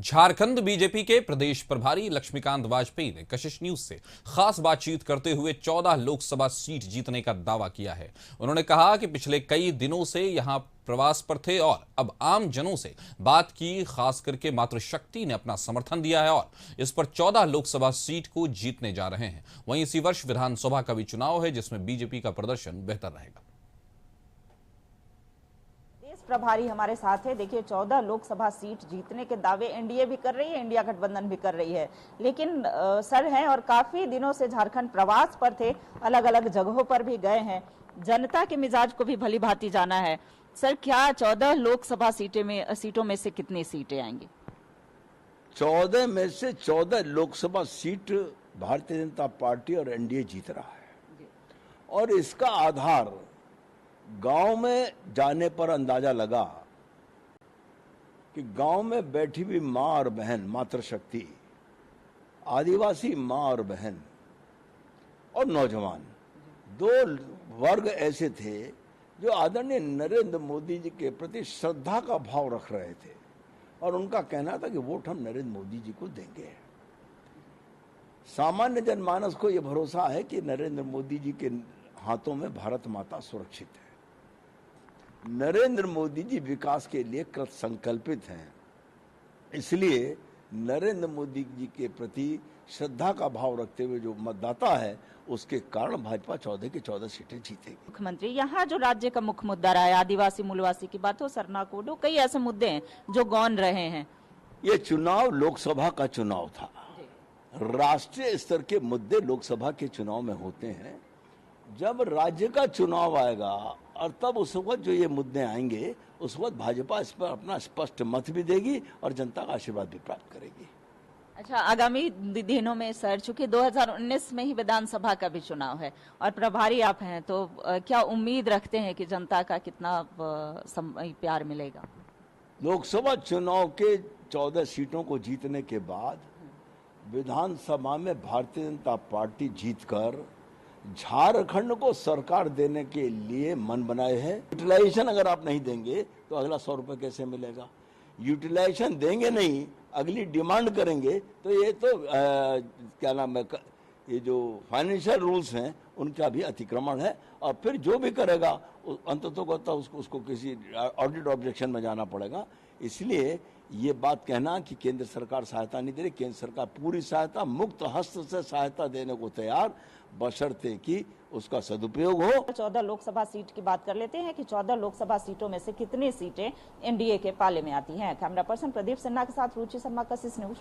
Jharkhand BJP के प्रदेश प्रभारी लक्ष्मीकांत वाजपेयी ने कशिश न्यूज से खास बातचीत करते हुए 14 लोकसभा सीट जीतने का दावा किया है। उन्होंने कहा कि पिछले कई दिनों से यहां प्रवास पर थे और अब आम जनों से बात की, खास करके मातृशक्ति ने अपना समर्थन दिया है और इस पर 14 लोकसभा सीट को जीतने जा रहे हैं। वहीं इसी वर्ष विधानसभा का भी चुनाव है जिसमें बीजेपी का प्रदर्शन बेहतर रहेगा। प्रभारी हमारे साथ है। देखिए 14 लोकसभा सीट जीतने के दावे एनडीए भी कर रही है, इंडिया गठबंधन भी कर रही है, लेकिन सर हैं और काफी दिनों से झारखंड प्रवास पर थे, अलग अलग जगहों पर भी गए हैं, जनता के मिजाज को भी भली भांति जाना है। सर, क्या 14 लोकसभा सीटों में से कितनी सीटें आएंगी? 14 में से 14 लोकसभा सीट भारतीय जनता पार्टी और एनडीए जीत रहा है और इसका आधार गांव में जाने पर अंदाजा लगा कि गांव में बैठी हुई मां और बहन, मातृशक्ति, आदिवासी मां और बहन और नौजवान, दो वर्ग ऐसे थे जो आदरणीय नरेंद्र मोदी जी के प्रति श्रद्धा का भाव रख रहे थे और उनका कहना था कि वोट हम नरेंद्र मोदी जी को देंगे। सामान्य जनमानस को यह भरोसा है कि नरेंद्र मोदी जी के हाथों में भारत माता सुरक्षित है। नरेंद्र मोदी जी विकास के लिए कृत संकल्पित हैं, इसलिए नरेंद्र मोदी जी के प्रति श्रद्धा का भाव रखते हुए जो मतदाता है उसके कारण भाजपा 14 की 14 सीटें जीतेगी। मुख्यमंत्री, यहाँ जो राज्य का मुख्य मुद्दा रहा है, आदिवासी मूलवासी की बात हो, सरना कोड, कई ऐसे मुद्दे हैं जो गौन रहे हैं। ये चुनाव लोकसभा का चुनाव था। राष्ट्रीय स्तर के मुद्दे लोकसभा के चुनाव में होते हैं। जब राज्य का चुनाव आएगा और तब उस वक्त जो ये मुद्दे आएंगे उस वक्त भाजपा इस पर अपना स्पष्ट मत भी देगी और जनता का आशीर्वाद भी प्राप्त करेगी। अच्छा, आगामी दिनों में सर, चूंकि 2019 में ही विधानसभा का भी चुनाव है और प्रभारी आप हैं, तो क्या उम्मीद रखते हैं कि जनता का कितना प्यार मिलेगा? लोकसभा चुनाव के 14 सीटों को जीतने के बाद विधानसभा में भारतीय जनता पार्टी जीतकर झारखंड को सरकार देने के लिए मन बनाए हैं। यूटिलाइजेशन अगर आप नहीं देंगे तो अगला 100 रुपए कैसे मिलेगा? यूटिलाइजेशन देंगे नहीं, अगली डिमांड करेंगे तो ये तो क्या नाम है, ये जो फाइनेंशियल रूल्स हैं उनका भी अतिक्रमण है और फिर जो भी करेगा अंततः उसको किसी ऑडिट ऑब्जेक्शन में जाना पड़ेगा। इसलिए ये बात कहना कि केंद्र सरकार सहायता नहीं दे रही, केंद्र सरकार पूरी सहायता, मुक्त हस्त से सहायता देने को तैयार, बशर्ते कि उसका सदुपयोग हो। 14 लोकसभा सीट की बात कर लेते हैं कि 14 लोकसभा सीटों में से कितनी सीटें एनडीए के पाले में आती हैं। कैमरा पर्सन प्रदीप सिन्हा के साथ रुचि शर्मा, कशिश न्यूज।